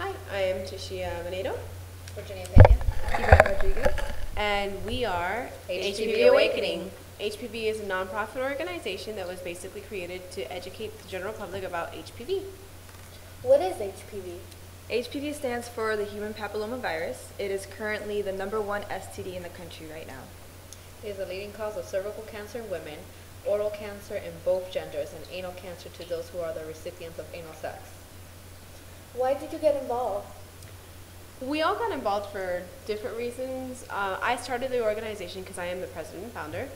Hi, I am Tishia Manedo, Virginia Pena. Yvette Rodriguez. and we are HPV Awakening. HPV is a nonprofit organization that was basically created to educate the general public about HPV. What is HPV? HPV stands for the human papillomavirus. It is currently the #1 STD in the country right now. It is a leading cause of cervical cancer in women, oral cancer in both genders, and anal cancer to those who are the recipients of anal sex. Why did you get involved? We all got involved for different reasons. I started the organization because I am the president and founder.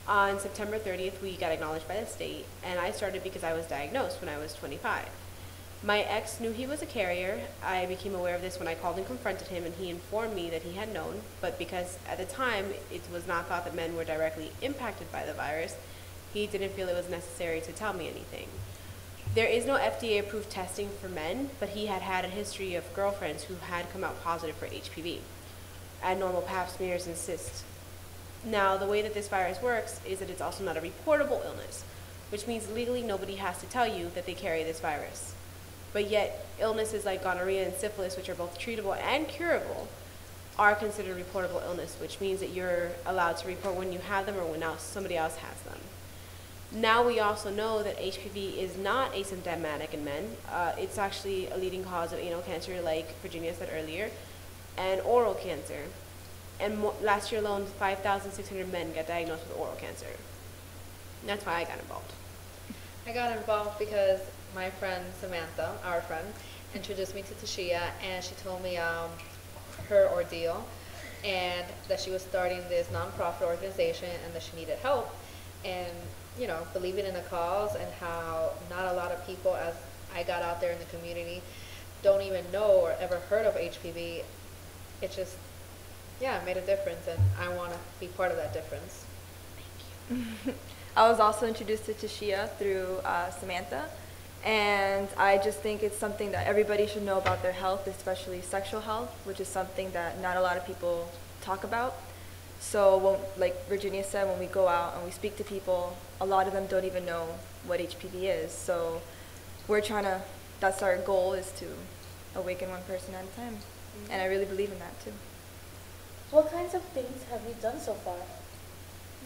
On September 30th, we got acknowledged by the state, and I started because I was diagnosed when I was 25. My ex knew he was a carrier. I became aware of this when I called and confronted him, and he informed me that he had known, but because at the time it was not thought that men were directly impacted by the virus, he didn't feel it was necessary to tell me anything. There is no FDA-approved testing for men, but he had had a history of girlfriends who had come out positive for HPV, abnormal pap smears and cysts. Now, the way that this virus works is that it's also not a reportable illness, which means legally nobody has to tell you that they carry this virus. But yet, illnesses like gonorrhea and syphilis, which are both treatable and curable, are considered reportable illness, which means that you're allowed to report when you have them or when somebody else has them. Now we also know that HPV is not asymptomatic in men. It's actually a leading cause of anal cancer, like Virginia said earlier, and oral cancer. And last year alone, 5,600 men got diagnosed with oral cancer. And that's why I got involved. I got involved because my friend Samantha, our friend, introduced me to Tashia, and she told me her ordeal and that she was starting this nonprofit organization and that she needed help. And you know, believing in the cause and how not a lot of people, as I got out there in the community, don't even know or ever heard of HPV. It just, yeah, it made a difference, and I want to be part of that difference. Thank you. I was also introduced to Tashia through Samantha, and I just think it's something that everybody should know about their health, especially sexual health, which is something that not a lot of people talk about. So, like Virginia said, when we go out and we speak to people, a lot of them don't even know what HPV is. So we're trying to, that's our goal, is to awaken one person at a time. Mm-hmm. And I really believe in that too. What kinds of things have you done so far?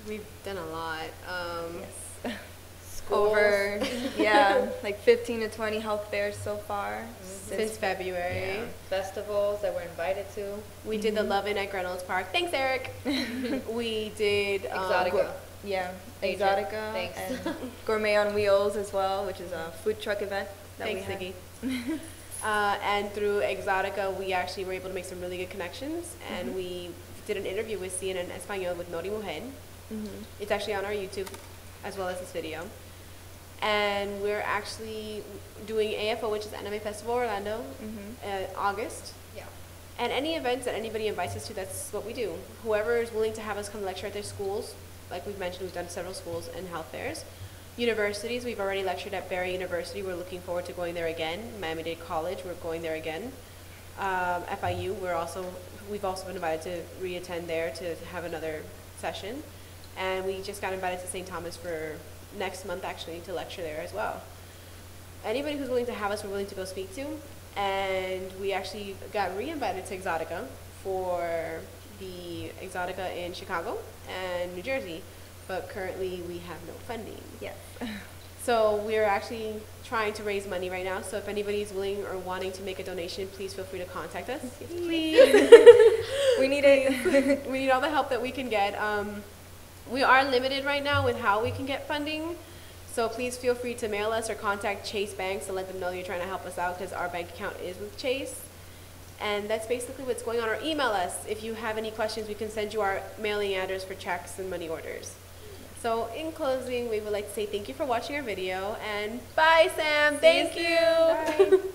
We've done a lot. Yes. Over, yeah, like 15 to 20 health fairs so far. Mm-hmm. Since February. Yeah. Festivals that we're invited to. We did the Love-In at Reynolds Park. Thanks, Eric. We did Exotica. Exotica. Thanks. And Gourmet on Wheels as well, which is a food truck event that Thanks, we Ziggy. And through Exotica, we actually were able to make some really good connections, and we did an interview with CNN Español with Nori Mujer. It's actually on our YouTube, as well as this video. And we're actually doing AFO, which is Anime Festival Orlando, August. Yeah. And any events that anybody invites us to, that's what we do. Whoever is willing to have us come lecture at their schools, like we've mentioned, we've done several schools and health fairs. Universities, we've already lectured at Barry University. We're looking forward to going there again. Miami-Dade College, we're going there again. FIU, we've also been invited to re-attend there to have another session. And we just got invited to St. Thomas for next month, actually, to lecture there as well. Anybody who's willing to have us, we're willing to go speak to. And we actually got re-invited to Exotica for the Exotica in Chicago and New Jersey, but currently we have no funding. Yes. So we're actually trying to raise money right now, so if anybody's willing or wanting to make a donation, please feel free to contact us. Yes, please. We need it. We need all the help that we can get. We are limited right now with how we can get funding, so please feel free to mail us or contact Chase Banks and let them know you're trying to help us out, because our bank account is with Chase. And that's basically what's going on. Or email us if you have any questions. We can send you our mailing address for checks and money orders. So in closing, we would like to say thank you for watching our video, and bye, Sam. Thank you. Bye.